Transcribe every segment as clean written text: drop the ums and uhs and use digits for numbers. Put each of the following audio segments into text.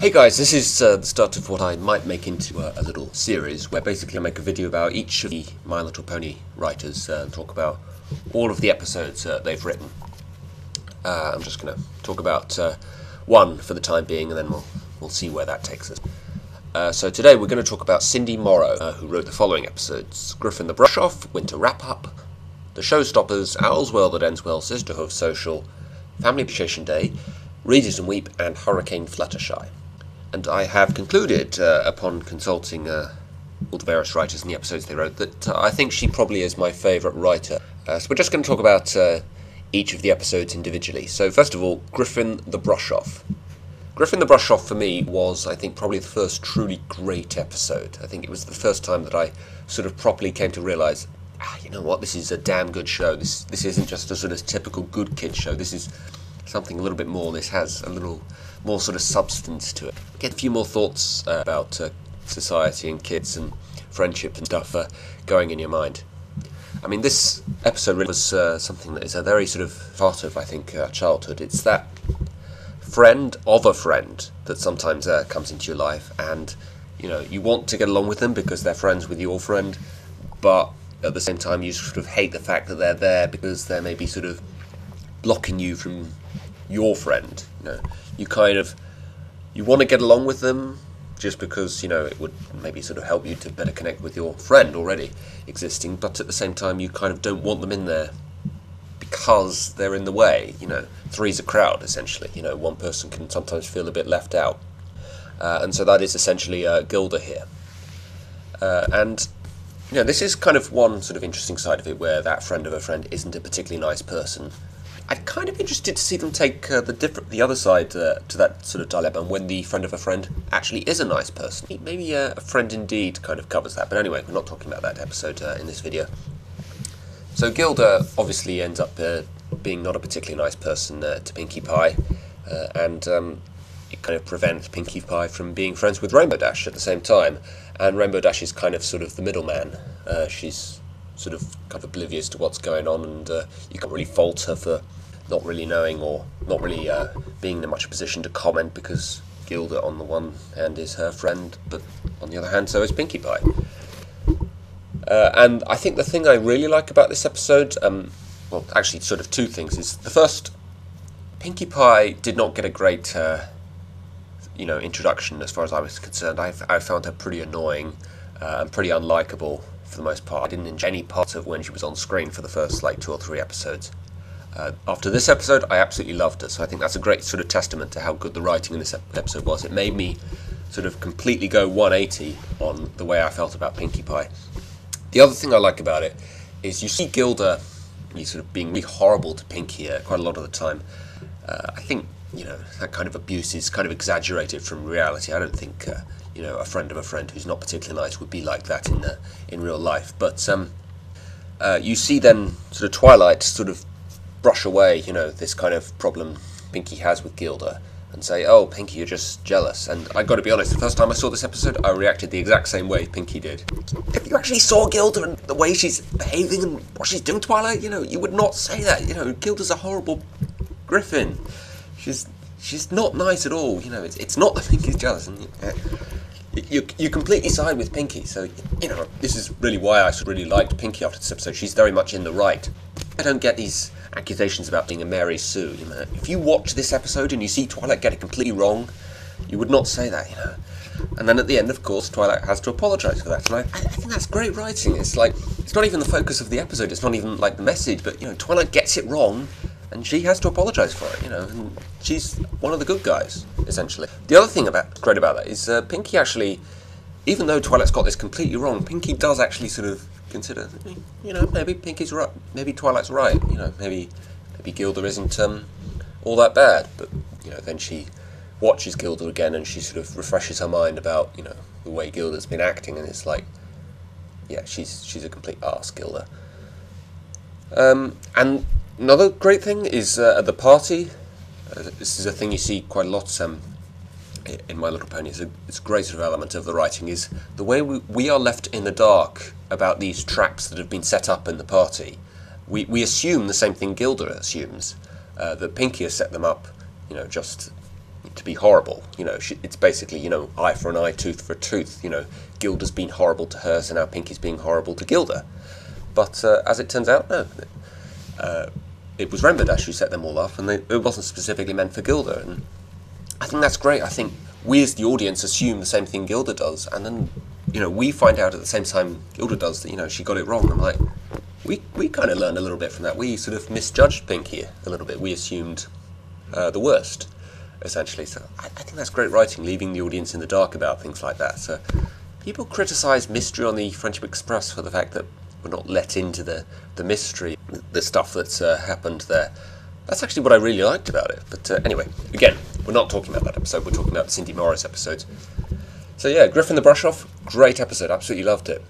Hey guys, this is the start of what I might make into a little series where basically I make a video about each of the My Little Pony writers and talk about all of the episodes they've written. I'm just going to talk about one for the time being, and then we'll see where that takes us. So today we're going to talk about Cindy Morrow, who wrote the following episodes: Griffin the Brush-Off, Winter Wrap-Up, The Showstoppers, Owl's World That Ends Well, Sisterhood Social, Family Appreciation Day, Read It and Weep, and Hurricane Fluttershy. And I have concluded, upon consulting all the various writers in the episodes they wrote, that I think she probably is my favourite writer. So we're just going to talk about each of the episodes individually. So first of all, Griffin the Brush-Off. Griffin the Brush-Off for me was, I think, probably the first truly great episode. I think it was the first time that I sort of properly came to realise, you know what, this is a damn good show. This isn't just a sort of typical good kid show. This is something a little bit more. This has a little more sort of substance to it. Get a few more thoughts about society and kids and friendship and stuff going in your mind. I mean, this episode really was something that is a very sort of part of, I think, childhood. It's that friend of a friend that sometimes comes into your life, and you know, you want to get along with them because they're friends with your friend, but at the same time you sort of hate the fact that they're there because they're maybe sort of blocking you from your friend. You know, you want to get along with them just because, you know, it would maybe sort of help you to better connect with your friend already existing, but at the same time you kind of don't want them in there because they're in the way. You know, three's a crowd, essentially. You know, one person can sometimes feel a bit left out, and so that is essentially Gilda here. And you know, this is kind of one sort of interesting side of it, where that friend of a friend isn't a particularly nice person. I'd kind of be interested to see them take the other side to that sort of dilemma, when the friend of a friend actually is a nice person. Maybe a friend indeed kind of covers that, but anyway, we're not talking about that episode in this video. So Gilda obviously ends up being not a particularly nice person to Pinkie Pie, and it kind of prevents Pinkie Pie from being friends with Rainbow Dash at the same time, and Rainbow Dash is kind of sort of the middleman. She's sort of kind of oblivious to what's going on, and you can't really fault her for not really knowing or not really being in much position to comment, because Gilda on the one hand is her friend, but on the other hand so is Pinkie Pie. And I think the thing I really like about this episode, well, actually sort of two things, is the first, Pinkie Pie did not get a great you know, introduction as far as I was concerned. I found her pretty annoying and pretty unlikable for the most part. I didn't enjoy any part of when she was on screen for the first like 2 or 3 episodes. After this episode, I absolutely loved her, so I think that's a great sort of testament to how good the writing in this episode was. It made me sort of completely go 180 on the way I felt about Pinkie Pie. The other thing I like about it is you see Gilda sort of being really horrible to Pinkie quite a lot of the time. I think, you know, that kind of abuse is kind of exaggerated from reality. I don't think you know, a friend of a friend who's not particularly nice would be like that in real life. But you see then sort of Twilight sort of brush away, you know, this kind of problem Pinkie has with Gilda, and say, "Oh, Pinkie, you're just jealous." And I got to be honest, the first time I saw this episode, I reacted the exact same way Pinkie did. If you actually saw Gilda and the way she's behaving and what she's doing, Twilight, you know, you would not say that. You know, Gilda's a horrible Griffin. She's not nice at all. You know, it's not that Pinkie's jealous, and you completely side with Pinkie. So, you know, this is really why I really liked Pinkie after this episode. She's very much in the right. I don't get these accusations about being a Mary Sue. You know, if you watch this episode and you see Twilight get it completely wrong, you would not say that, you know. And then at the end, of course, Twilight has to apologise for that. And I think that's great writing. It's like, it's not even the focus of the episode. It's not even like the message. But, you know, Twilight gets it wrong, and she has to apologise for it, you know, and she's one of the good guys, essentially. The other thing great about that is Pinkie actually, even though Twilight's got this completely wrong, Pinkie does actually sort of consider, you know, maybe Pinkie's right, maybe Twilight's right, you know, maybe Gilda isn't all that bad. But, you know, then she watches Gilda again and she sort of refreshes her mind about, you know, the way Gilda's been acting, and it's like, yeah, she's a complete arse, Gilda. And another great thing is at the party, this is a thing you see quite a lot in My Little Pony. It's a great sort of element of the writing, is the way we are left in the dark about these traps that have been set up in the party. We assume the same thing Gilda assumes, that Pinkie has set them up, you know, just to be horrible. You know, it's basically, you know, eye for an eye, tooth for a tooth. You know, Gilda's been horrible to her, so now Pinky's being horrible to Gilda. But as it turns out, no. It was Remberdash who set them all off, and it wasn't specifically meant for Gilda. And I think that's great. I think we as the audience assume the same thing Gilda does, and then, you know, we find out at the same time Gilda does that, you know, she got it wrong. I'm like, we kind of learned a little bit from that. We sort of misjudged Pinky a little bit. We assumed the worst, essentially. So I think that's great writing, leaving the audience in the dark about things like that. So people criticise Mystery on the Friendship Express for the fact that we're not let into the mystery, the stuff that's happened there. That's actually what I really liked about it. But anyway, again, we're not talking about that episode, we're talking about Cindy Morrow's episodes. So yeah, Griffin the Brush-Off, great episode, absolutely loved it.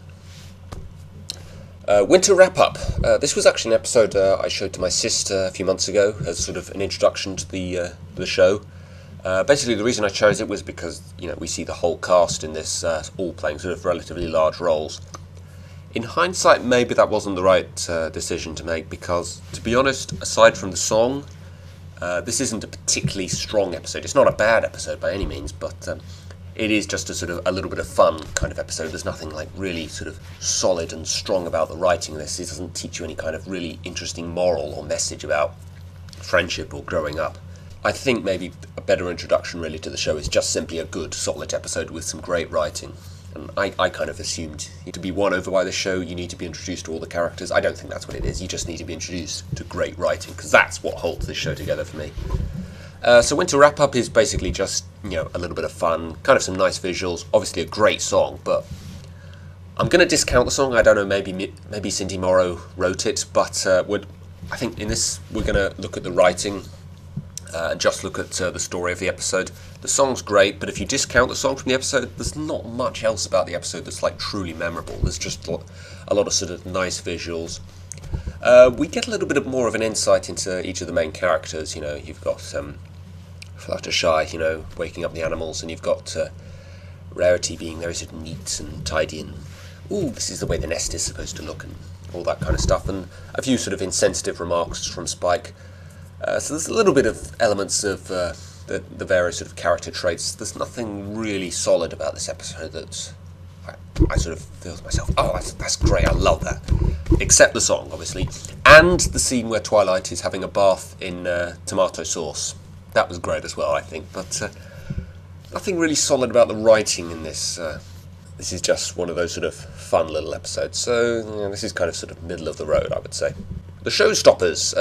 Winter Wrap-Up. This was actually an episode I showed to my sister a few months ago as sort of an introduction to the show. Basically, the reason I chose it was because, you know, we see the whole cast in this all playing sort of relatively large roles. In hindsight, maybe that wasn't the right decision to make because, to be honest, aside from the song, this isn't a particularly strong episode. It's not a bad episode by any means, but it is just a sort of a little bit of fun kind of episode. There's nothing like really sort of solid and strong about the writing of this. It doesn't teach you any kind of really interesting moral or message about friendship or growing up. I think maybe a better introduction really to the show is just simply a good, solid episode with some great writing. And I kind of assumed to be won over by the show, you need to be introduced to all the characters. I don't think that's what it is. You just need to be introduced to great writing, because that's what holds this show together for me. So Winter Wrap-Up is basically just, you know, a little bit of fun, kind of some nice visuals, obviously a great song, but I'm going to discount the song. I don't know, maybe Cindy Morrow wrote it, but I think in this we're going to look at the writing and just look at the story of the episode. The song's great, but if you discount the song from the episode, there's not much else about the episode that's like truly memorable. There's just a lot of sort of nice visuals. We get a little bit more of an insight into each of the main characters. You know, you've got Fluttershy, you know, waking up the animals, and you've got Rarity being very sort of neat and tidy, and ooh, this is the way the nest is supposed to look, and all that kind of stuff, and a few sort of insensitive remarks from Spike. So there's a little bit of elements of the various sort of character traits. There's nothing really solid about this episode that I sort of feel to myself, oh, that's great, I love that. Except the song, obviously. And the scene where Twilight is having a bath in tomato sauce. That was great as well, I think. But nothing really solid about the writing in this. This is just one of those sort of fun little episodes. So you know, this is kind of sort of middle of the road, I would say. The Showstoppers.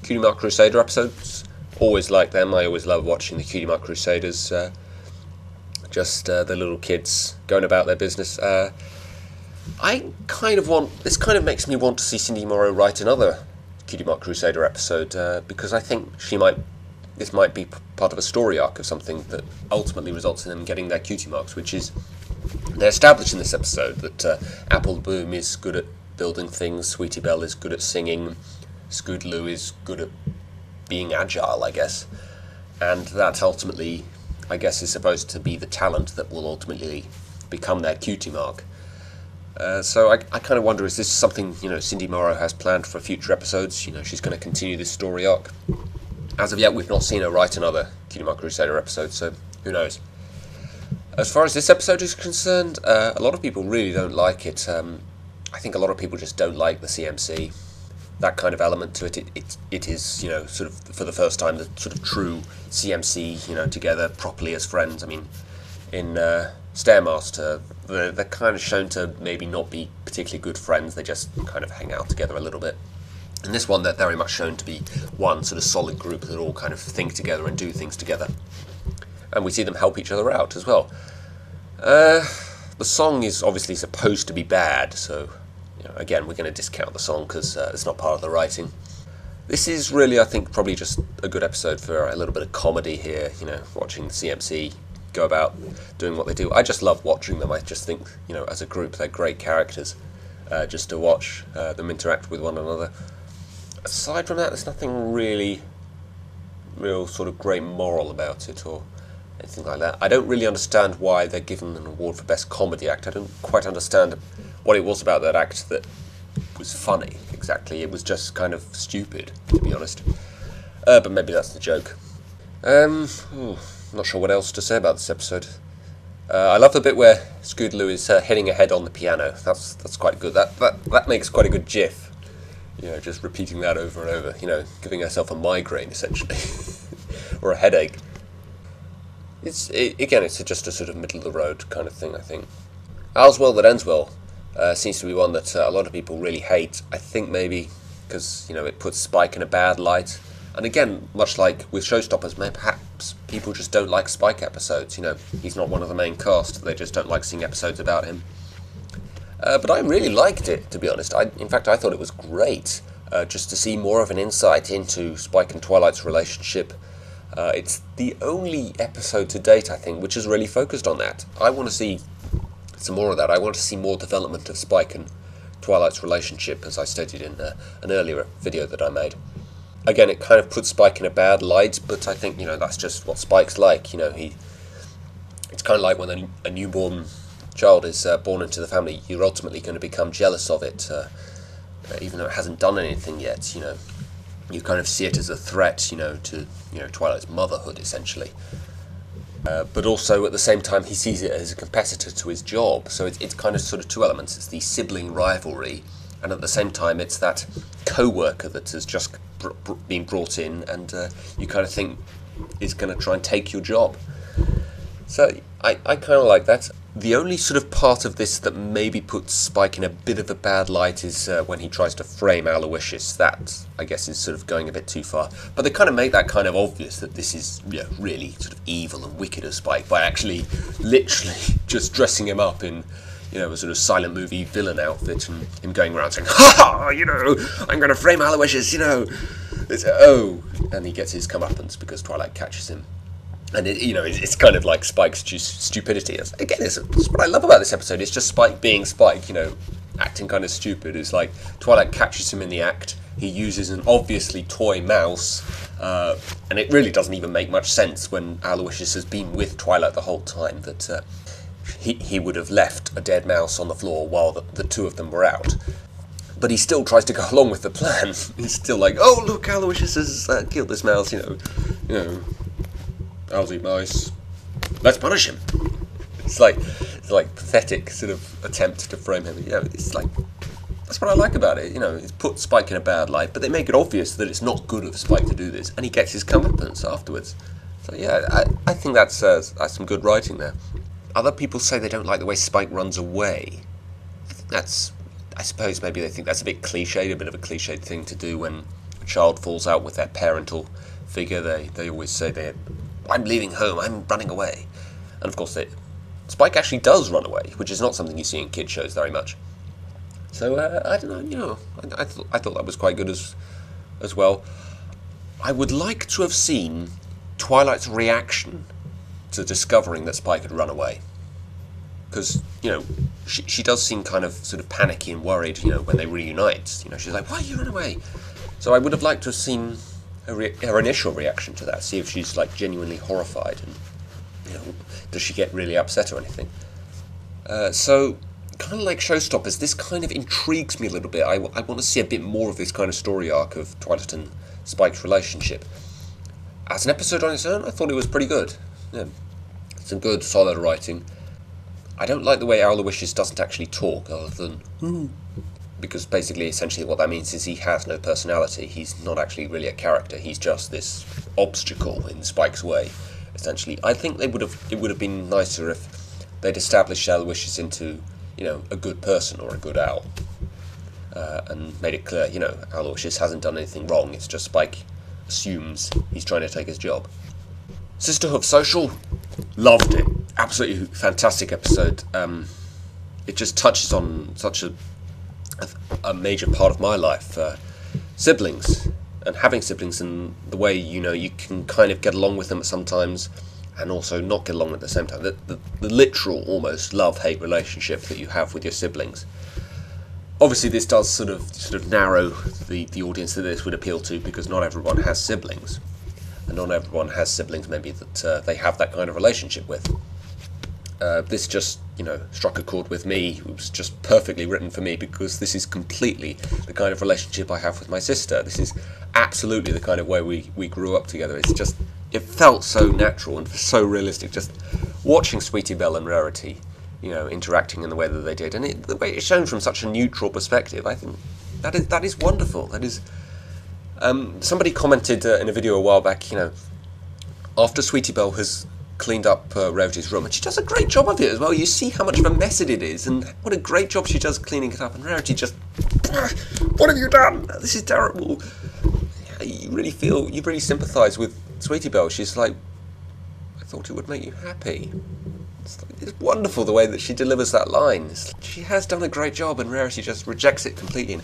Cutie Mark Crusader episodes, always like them. I always love watching the Cutie Mark Crusaders, just the little kids going about their business. This kind of makes me want to see Cindy Morrow write another Cutie Mark Crusader episode, because I think this might be part of a story arc of something that ultimately results in them getting their cutie marks, which is, they established in this episode that Apple Boom is good at building things, Sweetie Belle is good at singing, Scootaloo is good at being agile, I guess, and that ultimately, I guess, is supposed to be the talent that will ultimately become their cutie mark. So I kind of wonder, is this something, you know, Cindy Morrow has planned for future episodes? You know, she's going to continue this story arc. As of yet, we've not seen her write another Cutie Mark Crusader episode, so who knows. As far as this episode is concerned, a lot of people really don't like it. I think a lot of people just don't like the CMC. That kind of element to it. It is, you know, sort of for the first time the sort of true CMC, you know, together properly as friends. I mean, in Stairmaster, they're kind of shown to maybe not be particularly good friends. They just kind of hang out together a little bit. In this one, they're very much shown to be one sort of solid group that all kind of think together and do things together. And we see them help each other out as well. The song is obviously supposed to be bad, so you know, again, we're going to discount the song because it's not part of the writing. This is really, I think, probably just a good episode for a little bit of comedy here, you know, watching the CMC go about doing what they do. I just love watching them. I just think, you know, as a group, they're great characters, just to watch them interact with one another. Aside from that, there's nothing really real sort of great moral about it or anything like that. I don't really understand why they're given an award for Best Comedy Act. I don't quite understand what it was about that act that was funny, exactly. It was just kind of stupid, to be honest. But maybe that's the joke. Not sure what else to say about this episode. I love the bit where Scootaloo is hitting her head on the piano. That's quite good. That makes quite a good GIF. You know, just repeating that over and over. You know, giving herself a migraine essentially, or a headache. Again, it's just a sort of middle of the road kind of thing, I think. All's Well That Ends Well seems to be one that a lot of people really hate. I think maybe because, you know, it puts Spike in a bad light. And again, much like with Showstoppers, perhaps people just don't like Spike episodes. You know, he's not one of the main cast. They just don't like seeing episodes about him. But I really liked it, to be honest. In fact, I thought it was great just to see more of an insight into Spike and Twilight's relationship. It's the only episode to date, I think, which has really focused on that. I want to see some more of that. I want to see more development of Spike and Twilight's relationship, as I stated in an earlier video that I made. Again, it kind of puts Spike in a bad light, but I think, you know, that's just what Spike's like. You know, it's kind of like when a newborn child is born into the family, you're ultimately going to become jealous of it, even though it hasn't done anything yet. You know, you kind of see it as a threat, you know, to Twilight's motherhood, essentially. But also, at the same time, he sees it as a competitor to his job. So it's kind of sort of two elements. It's the sibling rivalry, and at the same time, it's that co-worker that has just been brought in, and you kind of think is going to try and take your job. So I kind of like that. The only sort of part of this that maybe puts Spike in a bit of a bad light is when he tries to frame Aloysius. That, I guess, is sort of going a bit too far. But they kind of make that kind of obvious that this is, you know, really sort of evil and wicked of Spike by actually literally just dressing him up in, you know, a sort of silent movie villain outfit, and him going around saying, "Ha ha, you know, I'm going to frame Aloysius, you know." And he gets his comeuppance because Twilight catches him. And it's kind of like Spike's stupidity. Again, it's what I love about this episode. It's just Spike being Spike, you know, acting kind of stupid. It's like Twilight catches him in the act. He uses an obviously toy mouse, and it really doesn't even make much sense when Aloysius has been with Twilight the whole time that he would have left a dead mouse on the floor while the two of them were out. But he still tries to go along with the plan. He's still like, "Oh, look, Aloysius has killed this mouse, you know. I'll eat mice. Let's punish him." It's like pathetic sort of attempt to frame him. You know, it's like, that's what I like about it. You know, it's put Spike in a bad light, but they make it obvious that it's not good of Spike to do this, and he gets his comeuppance afterwards. So yeah, I think that's some good writing there. Other people say they don't like the way Spike runs away. I suppose maybe they think that's a bit cliched, a bit of a cliched thing to do when a child falls out with their parental figure. They always say "I'm leaving home, I'm running away." And of course, Spike actually does run away, which is not something you see in kid shows very much. So, I don't know, you know, I thought that was quite good as well. I would like to have seen Twilight's reaction to discovering that Spike had run away. Because, you know, she does seem kind of sort of panicky and worried, you know, when they reunite. You know, she's like, "Why you run away?" So I would have liked to have seen her initial reaction to that, see if she's like genuinely horrified, and, you know, does she get really upset or anything. So kind of like Showstoppers, this kind of intrigues me a little bit. I want to see a bit more of this kind of story arc of Twilight and Spike's relationship. As an episode on its own, I thought it was pretty good. Yeah, some good solid writing. I don't like the way Aloysius doesn't actually talk other than because basically, essentially what that means is he has no personality. He's not actually really a character. He's just this obstacle in Spike's way, essentially. I think it would have been nicer if they'd established Aloysius into, you know, a good person or a good owl, and made it clear, you know, Aloysius hasn't done anything wrong. It's just Spike assumes he's trying to take his job. Sisterhood of Social, loved it. Absolutely fantastic episode. It just touches on such a major part of my life, siblings, and having siblings, and the way, you know, you can kind of get along with them sometimes and also not get along at the same time. The literal, almost love-hate relationship that you have with your siblings. Obviously this does sort of narrow the audience that this would appeal to, because not everyone has siblings, and not everyone has siblings maybe that they have that kind of relationship with. This just, you know, struck a chord with me. It was just perfectly written for me, because this is completely the kind of relationship I have with my sister. This is absolutely the kind of way we grew up together. It's just it felt so natural and so realistic. Just watching Sweetie Belle and Rarity, you know, interacting in the way that they did, and the way it's shown from such a neutral perspective, I think that is wonderful. That is. Somebody commented in a video a while back, you know, after Sweetie Belle has cleaned up Rarity's room, and she does a great job of it as well. You see how much of a mess it is, and what a great job she does cleaning it up. And Rarity just, what have you done? This is terrible. You really sympathise with Sweetie Belle. She's like, I thought it would make you happy. It's wonderful the way that she delivers that line. She has done a great job, and Rarity just rejects it completely.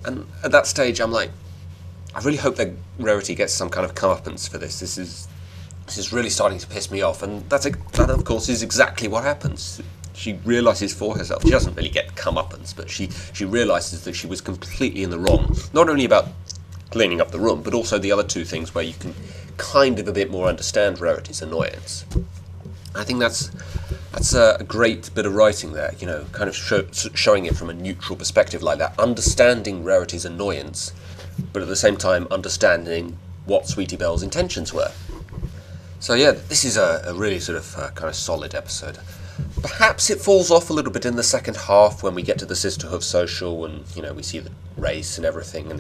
And at that stage, I'm like, I really hope that Rarity gets some kind of comeuppance for this. This is really starting to piss me off, and that of course is exactly what happens. She realises for herself, she doesn't really get comeuppance, but she realises that she was completely in the wrong, not only about cleaning up the room, but also the other two things where you can kind of a bit more understand Rarity's annoyance. I think that's a great bit of writing there, you know, kind of showing it from a neutral perspective like that, understanding Rarity's annoyance, but at the same time understanding what Sweetie Belle's intentions were. So yeah, this is a really sort of kind of solid episode. Perhaps it falls off a little bit in the second half when we get to the Sisterhood social and, you know, we see the race and everything, and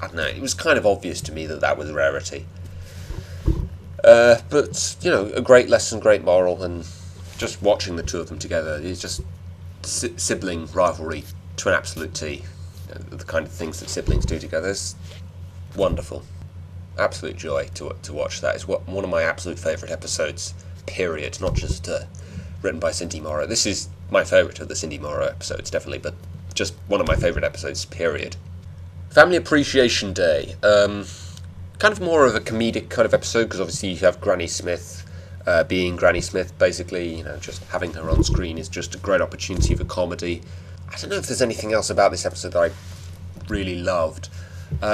I don't know, it was kind of obvious to me that was Rarity. But, you know, a great lesson, great moral, and just watching the two of them together is just sibling rivalry to an absolute T. You know, the kind of things that siblings do together is wonderful. Absolute joy to watch that. It's one of my absolute favourite episodes, period. Not just written by Cindy Morrow. This is my favourite of the Cindy Morrow episodes, definitely, but just one of my favourite episodes, period. Family Appreciation Day. Kind of more of a comedic kind of episode, because obviously you have Granny Smith being Granny Smith, basically, you know, just having her on screen is just a great opportunity for comedy. I don't know if there's anything else about this episode that I really loved.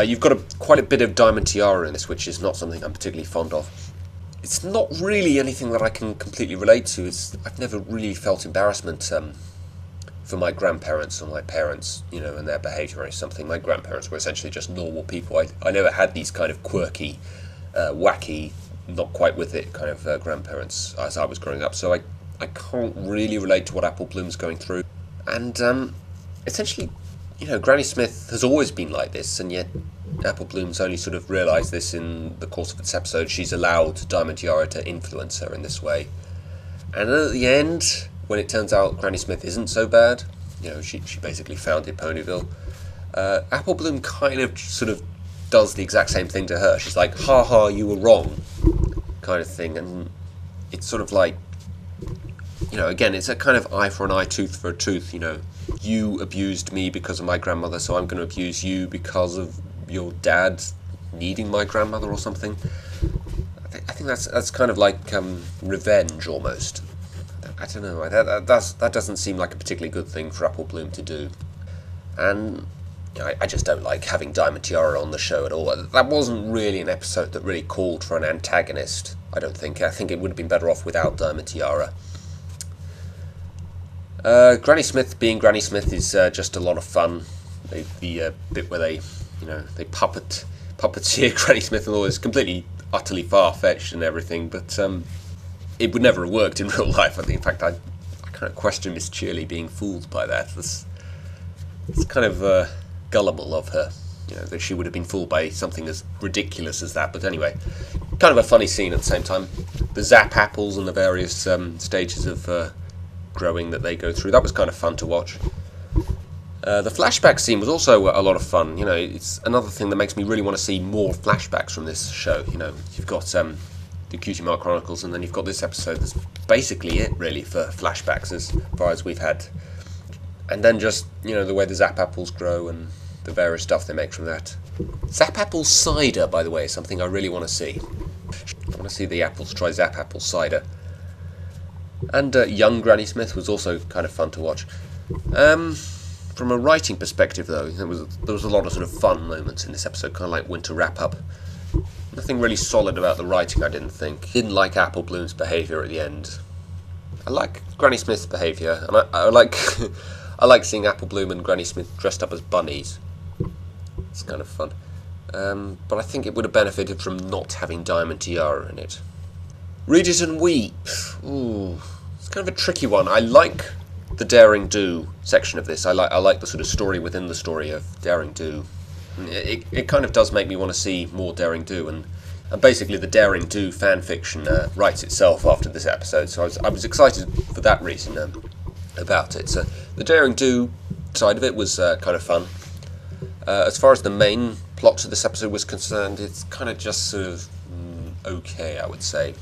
You've got quite a bit of Diamond Tiara in this, which is not something I'm particularly fond of. It's not really anything that I can completely relate to. I've never really felt embarrassment for my grandparents or my parents, you know, and their behaviour or something. My grandparents were essentially just normal people. I never had these kind of quirky, wacky, not quite with it kind of grandparents as I was growing up. So I can't really relate to what Apple Bloom's going through. And essentially, you know, Granny Smith has always been like this, and yet Apple Bloom's only sort of realised this in the course of this episode. She's allowed Diamond Tiara to influence her in this way. And at the end, when it turns out Granny Smith isn't so bad, you know, she basically founded Ponyville, Apple Bloom kind of sort of does the exact same thing to her. She's like, ha ha, you were wrong, kind of thing. And it's sort of like, you know, again, it's a kind of eye for an eye, tooth for a tooth, you know. You abused me because of my grandmother, so I'm going to abuse you because of your dad needing my grandmother or something. I think that's kind of like revenge almost. I don't know. That doesn't seem like a particularly good thing for Apple Bloom to do. And you know, I just don't like having Diamond Tiara on the show at all. That wasn't really an episode that really called for an antagonist, I don't think. I think it would have been better off without Diamond Tiara. Granny Smith being Granny Smith is just a lot of fun. The bit where they puppeteer Granny Smith and all is completely, utterly far-fetched and everything, but it would never have worked in real life. I think, in fact, I kind of question Miss Cheerly being fooled by that. It's kind of gullible of her, you know, that she would have been fooled by something as ridiculous as that. But anyway, kind of a funny scene at the same time. The Zap apples and the various stages of growing that they go through, that was kind of fun to watch. The flashback scene was also a lot of fun. You know, it's another thing that makes me really want to see more flashbacks from this show. You know, you've got the Cutie Mark Chronicles, and then you've got this episode that's basically it, really, for flashbacks as far as we've had. And then just, you know, the way the Zap apples grow and the various stuff they make from that. Zap apple cider, by the way, is something I really want to see. I want to see the apples try Zap apple cider. And young Granny Smith was also kind of fun to watch. From a writing perspective, though, there was a lot of sort of fun moments in this episode, kind of like winter wrap-up. Nothing really solid about the writing, I didn't think. Didn't like Apple Bloom's behaviour at the end. I like Granny Smith's behaviour, and I like I like seeing Apple Bloom and Granny Smith dressed up as bunnies. It's kind of fun. but I think it would have benefited from not having Diamond Tiara in it. Read it and weep. Ooh, it's kind of a tricky one. I like the Daring Do section of this. I like the sort of story within the story of Daring Do. It kind of does make me want to see more Daring Do, and basically the Daring Do fan fiction writes itself after this episode, so I was excited for that reason about it. So the Daring Do side of it was kind of fun. As far as the main plot to this episode was concerned, it's kind of just sort of okay, I would say.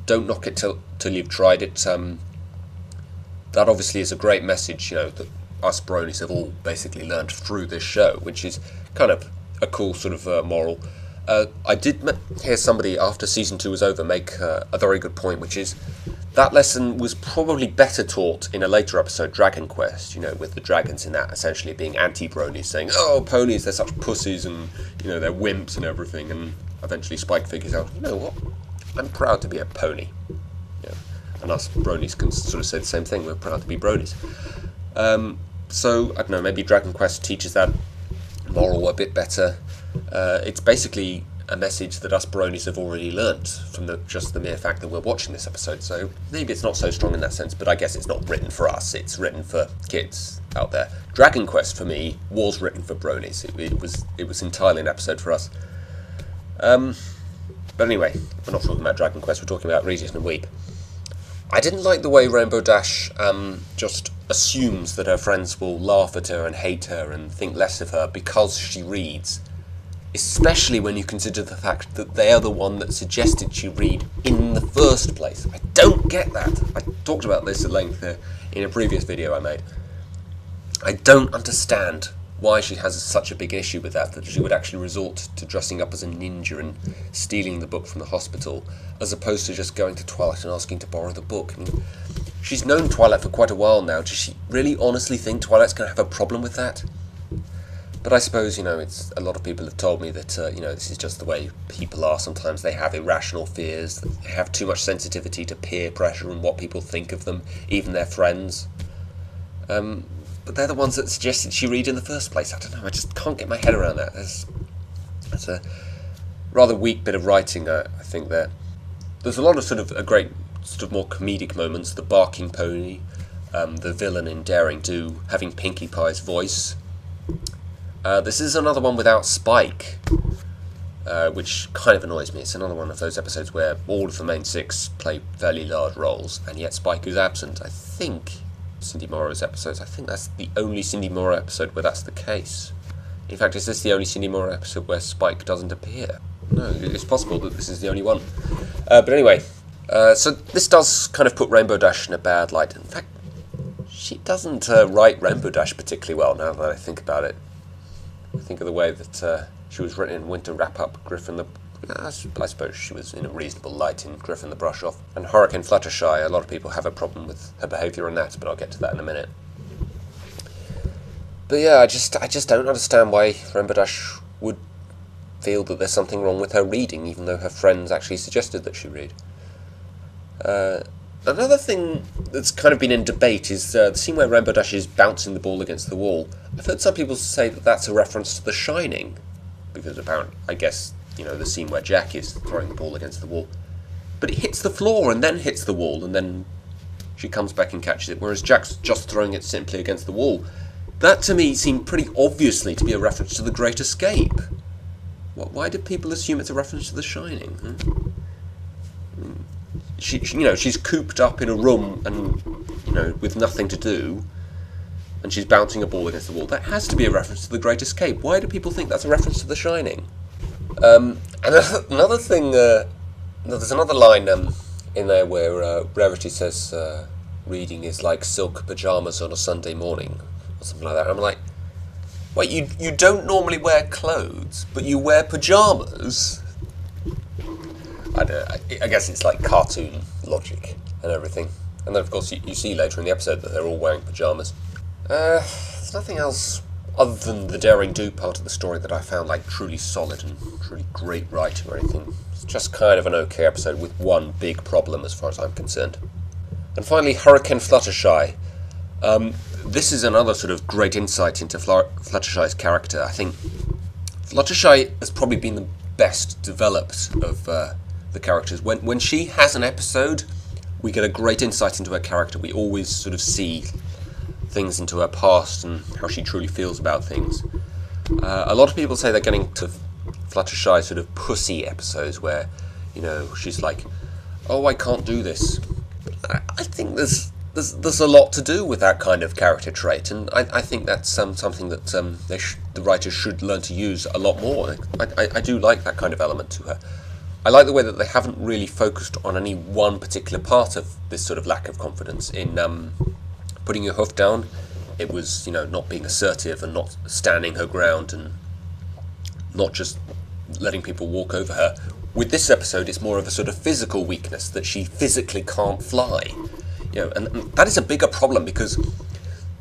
Don't knock it till you've tried it. That obviously is a great message, you know, that us bronies have all basically learned through this show, which is kind of a cool sort of moral. I did hear somebody after season 2 was over make a very good point, which is that lesson was probably better taught in a later episode, Dragon Quest, you know, with the dragons in that essentially being anti-bronies, saying, oh, ponies, they're such pussies and, you know, they're wimps and everything, and eventually Spike figures out, you know what, I'm proud to be a pony. You know, and us bronies can sort of say the same thing, we're proud to be bronies. So, I don't know, maybe Dragon Quest teaches that moral a bit better. It's basically a message that us bronies have already learnt from just the mere fact that we're watching this episode, so maybe it's not so strong in that sense, but I guess it's not written for us, it's written for kids out there. Dragon Quest, for me, was written for bronies. It was entirely an episode for us. But anyway, we're not talking about Dragon Quest, we're talking about Read It and Weep. I didn't like the way Rainbow Dash just assumes that her friends will laugh at her and hate her and think less of her because she reads. Especially when you consider the fact that they are the one that suggested she read in the first place. I don't get that. I talked about this at length in a previous video I made. I don't understand why she has such a big issue with that she would actually resort to dressing up as a ninja and stealing the book from the hospital, as opposed to just going to Twilight and asking to borrow the book. I mean, she's known Twilight for quite a while now. Does she really honestly think Twilight's going to have a problem with that? But I suppose, you know, a lot of people have told me that, you know, this is just the way people are. Sometimes they have irrational fears, they have too much sensitivity to peer pressure and what people think of them, even their friends. But they're the ones that suggested she read in the first place. I don't know, I just can't get my head around that. That's a rather weak bit of writing, I think, there. There's a lot of sort of a great, sort of more comedic moments. The barking pony, the villain in Daring Do, having Pinkie Pie's voice. This is another one without Spike, which kind of annoys me. It's another one of those episodes where all of the main 6 play fairly large roles, and yet Spike is absent. I think Cindy Morrow's episodes, I think that's the only Cindy Morrow episode where that's the case. In fact, is this the only Cindy Morrow episode where Spike doesn't appear? No, it's possible that this is the only one. But anyway, so this does kind of put Rainbow Dash in a bad light. In fact, she doesn't write Rainbow Dash particularly well, now that I think about it. I think of the way that she was written in Winter Wrap-Up, Griffin the... I suppose she was in a reasonable light in Griffin the Brush-Off. And Hurricane Fluttershy, a lot of people have a problem with her behaviour in that, but I'll get to that in a minute. But yeah, I just don't understand why Rainbow Dash would feel that there's something wrong with her reading, even though her friends actually suggested that she read. Another thing that's kind of been in debate is the scene where Rainbow Dash is bouncing the ball against the wall. I've heard some people say that that's a reference to The Shining, because apparently, I guess, you know, the scene where Jack is throwing the ball against the wall. But it hits the floor and then hits the wall, and then she comes back and catches it, whereas Jack's just throwing it simply against the wall. That, to me, seemed pretty obviously to be a reference to The Great Escape. Why do people assume it's a reference to The Shining? She's cooped up in a room and, you know, with nothing to do, and she's bouncing a ball against the wall. That has to be a reference to The Great Escape. Why do people think that's a reference to The Shining? And another thing, there's another line in there where Rarity says reading is like silk pyjamas on a Sunday morning, or something like that. I'm like, wait, you don't normally wear clothes, but you wear pyjamas? I guess it's like cartoon logic and everything. And then, of course, you see later in the episode that they're all wearing pyjamas. There's nothing else other than the Daring Do part of the story that I found like truly solid and truly great writing or anything. It's just kind of an okay episode with one big problem as far as I'm concerned. And finally, Hurricane Fluttershy. This is another sort of great insight into Fluttershy's character. I think Fluttershy has probably been the best developed of the characters. When she has an episode, we get a great insight into her character. We always sort of see things into her past and how she truly feels about things. A lot of people say they're getting to Fluttershy sort of pussy episodes where, you know, she's like, oh, I can't do this. I think there's a lot to do with that kind of character trait, and I think that's something that the writers should learn to use a lot more. I do like that kind of element to her. I like the way that they haven't really focused on any one particular part of this sort of lack of confidence. In putting your hoof down, it was, you know, not being assertive and not standing her ground and not just letting people walk over her. With this episode, it's more of a sort of physical weakness, that she physically can't fly. You know, and that is a bigger problem, because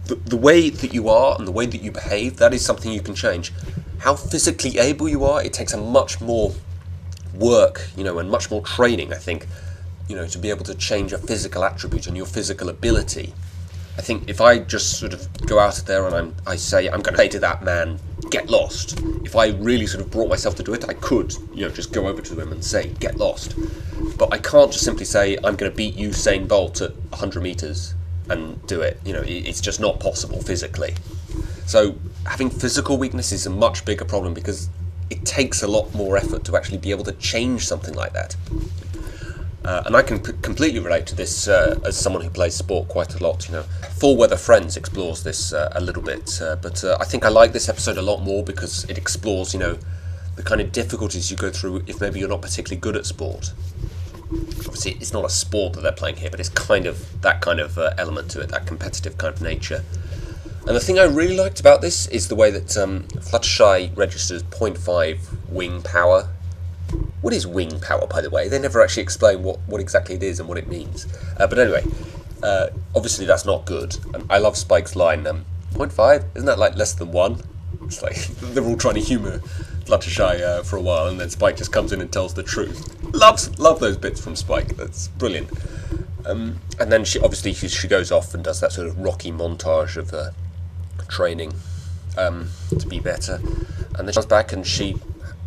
the way that you are and the way that you behave, that is something you can change. How physically able you are, it takes a much more work, you know, and much more training, I think, you know, to be able to change a physical attribute and your physical ability. I think if I just sort of go out there and I say, I'm going to say to that man, get lost. If I really sort of brought myself to do it, I could, you know, just go over to him and say, get lost. But I can't just simply say, I'm going to beat Usain Bolt at 100 meters and do it. You know, it's just not possible physically. So having physical weakness is a much bigger problem, because it takes a lot more effort to actually be able to change something like that. And I can completely relate to this as someone who plays sport quite a lot. You know, Full Weather Friends explores this a little bit, but I think I like this episode a lot more because it explores, you know, the kind of difficulties you go through if maybe you're not particularly good at sport. Obviously, it's not a sport that they're playing here, but it's kind of that kind of element to it, that competitive kind of nature. And the thing I really liked about this is the way that Fluttershy registers 0.5 wing power. What is wing power, by the way? They never actually explain what exactly it is and what it means. But anyway, obviously that's not good. And I love Spike's line, 0.5? Isn't that like less than 1? It's like, they're all trying to humour Fluttershy for a while, and then Spike just comes in and tells the truth. Love those bits from Spike, that's brilliant. And then she goes off and does that sort of rocky montage of training to be better. And then she comes back and she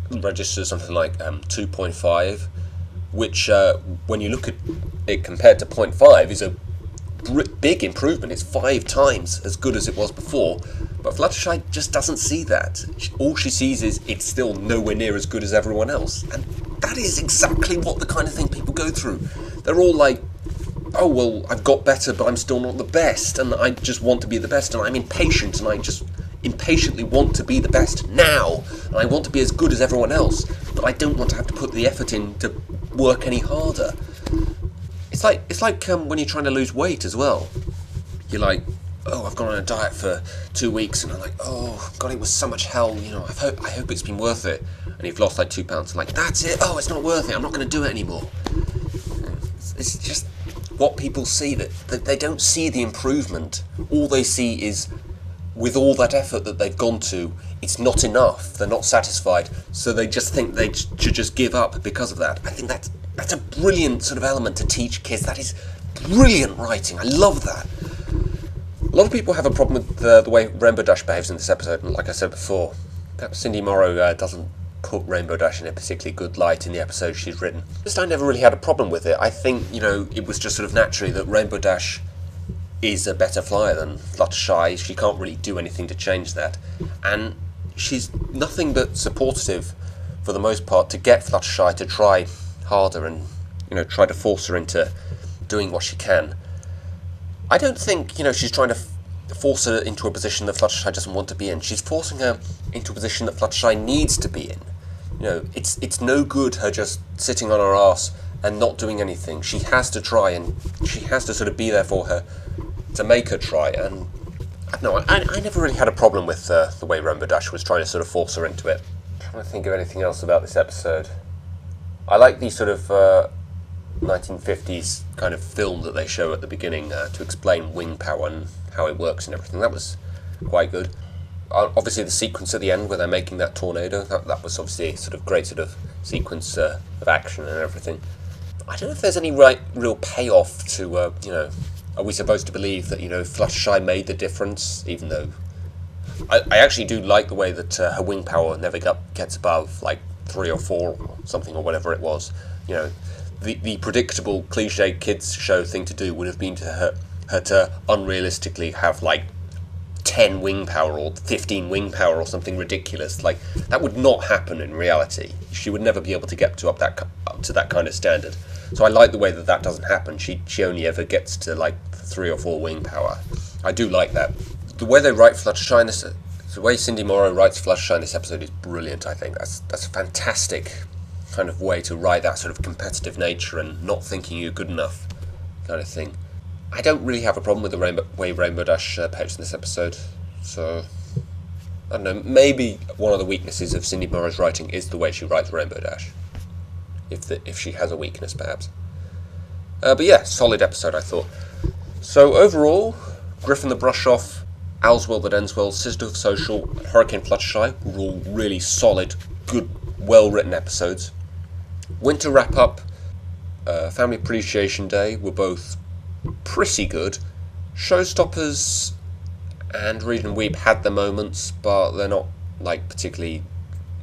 registers something like 2.5, which when you look at it compared to 0.5 is a big improvement. It's 5 times as good as it was before, but Fluttershy just doesn't see that. All she sees is it's still nowhere near as good as everyone else, and that is exactly what the kind of thing people go through. They're all like, oh well, I've got better but I'm still not the best, and I just want to be the best, and I'm impatient, and I just impatiently want to be the best now, and I want to be as good as everyone else, but I don't want to have to put the effort in to work any harder. It's like when you're trying to lose weight as well. You're like, oh, I've gone on a diet for 2 weeks, and I'm like, oh god, it was so much hell, you know, I hope it's been worth it. And you've lost like 2 pounds, and like, that's it, oh, it's not worth it, I'm not going to do it anymore. It's just what people see, that they don't see the improvement. All they see is, with all that effort that they've gone to, it's not enough, they're not satisfied, so they just think they should just give up because of that. I think that's a brilliant sort of element to teach kids. That is brilliant writing, I love that. A lot of people have a problem with the way Rainbow Dash behaves in this episode, and like I said before, Cindy Morrow doesn't put Rainbow Dash in a particularly good light in the episode she's written. I never really had a problem with it. I think, you know, it was just sort of naturally that Rainbow Dash is a better flyer than Fluttershy. She can't really do anything to change that, and she's nothing but supportive for the most part to get Fluttershy to try harder and, you know, try to force her into doing what she can. I don't think, you know, she's trying to force her into a position that Fluttershy doesn't want to be in. She's forcing her into a position that Fluttershy needs to be in. You know, it's no good her just sitting on her arse and not doing anything. She has to try, and she has to sort of be there for her to make her try. And I never really had a problem with the way Rainbow Dash was trying to sort of force her into it. I'm trying to think of anything else about this episode. I like the sort of 1950s kind of film that they show at the beginning to explain wing power and how it works and everything. That was quite good. Obviously the sequence at the end where they're making that tornado, that was obviously a sort of great sort of sequence of action and everything. I don't know if there's any real payoff to, you know, are we supposed to believe that, you know, Fluttershy made the difference, even though I actually do like the way that her wing power never gets above like 3 or 4 or something, or whatever it was. You know, the predictable cliche kids show thing to do would have been to her to unrealistically have like 10 wing power or 15 wing power or something ridiculous. Like, that would not happen in reality. She would never be able to get up to that kind of standard. So I like the way that doesn't happen. She only ever gets to like 3 or 4 wing power. I do like that. The way they write Fluttershy, the way Cindy Morrow writes Fluttershy in this episode is brilliant. I think that's a fantastic kind of way to write that sort of competitive nature and not thinking you're good enough kind of thing. I don't really have a problem with the way Rainbow Dash behaves in this episode, so I don't know, maybe one of the weaknesses of Cindy Morrow's writing is the way she writes Rainbow Dash, if she has a weakness perhaps. But yeah, solid episode I thought. So overall, Griffin the Brush-Off, Owl's World That Ends Well, Sisterhood Social, and Hurricane Fluttershy were all really solid, good, well-written episodes. Winter Wrap-Up, Family Appreciation Day were both pretty good. Showstoppers and Read and Weep had their moments, but they're not like particularly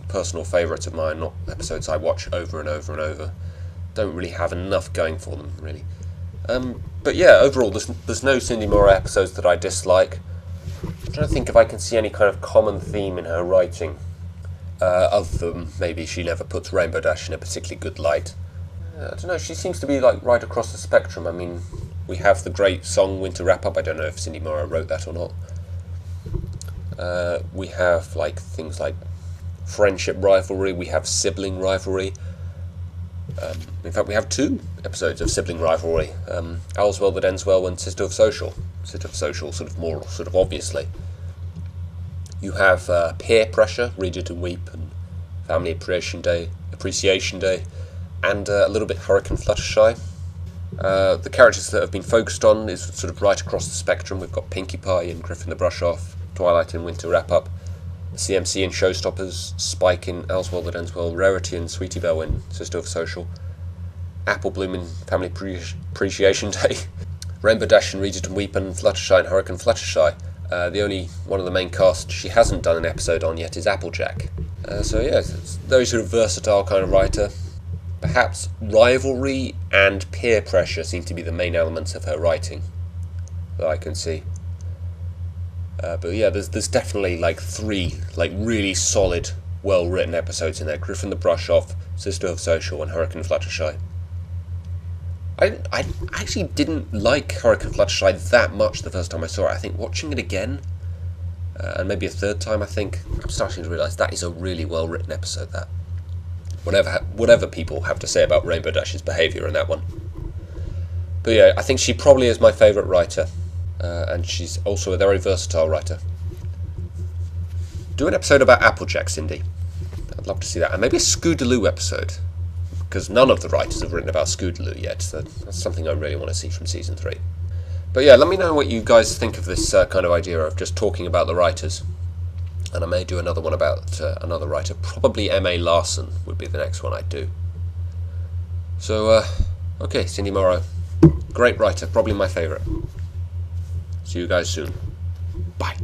personal favourites of mine, not episodes I watch over and over and over. Don't really have enough going for them, really. But yeah, overall, there's no Cindy Morrow episodes that I dislike. I'm trying to think if I can see any kind of common theme in her writing, other than maybe she never puts Rainbow Dash in a particularly good light. I don't know, she seems to be like right across the spectrum. I mean, we have the great song Winter Wrap-Up. I don't know if Cindy Morrow wrote that or not. We have like things like friendship rivalry, we have sibling rivalry. In fact, we have 2 episodes of sibling rivalry. Owl's World That Ends Well and Sisterhood Social. Sisterhood Social sort of more sort of obviously. You have peer pressure, Read It and Weep, and Family Appreciation Day, and a little bit Hurricane Fluttershy. The characters that have been focused on is sort of right across the spectrum. We've got Pinkie Pie in Griffin the Brush-Off, Twilight in Winter Wrap-Up, CMC in Showstoppers, Spike in Owl's World That Ends Well, Rarity and Sweetie Belle in Sisterhood Social, Apple Bloom in Family Appreciation Day, Rainbow Dash in Read It and Weep, and Fluttershy and Hurricane Fluttershy. The only one of the main cast she hasn't done an episode on yet is Applejack. So yeah, it's a very sort of versatile kind of writer. Perhaps rivalry and peer pressure seem to be the main elements of her writing that I can see. But yeah, there's definitely like 3 like really solid, well-written episodes in there. Griffin the Brush-Off, Sisterhood Social, and Hurricane Fluttershy. I actually didn't like Hurricane Fluttershy that much the first time I saw it. I think watching it again, and maybe a third time, I think, I'm starting to realise that is a really well-written episode, that. Whatever people have to say about Rainbow Dash's behaviour in that one. But yeah, I think she probably is my favourite writer, and she's also a very versatile writer. Do an episode about Applejack, Cindy. I'd love to see that. And maybe a Scootaloo episode, because none of the writers have written about Scootaloo yet, so that's something I really want to see from Season 3. But yeah, let me know what you guys think of this kind of idea of just talking about the writers. And I may do another one about another writer. Probably M.A. Larson would be the next one I'd do. So, okay, Cindy Morrow. Great writer, probably my favourite. See you guys soon. Bye.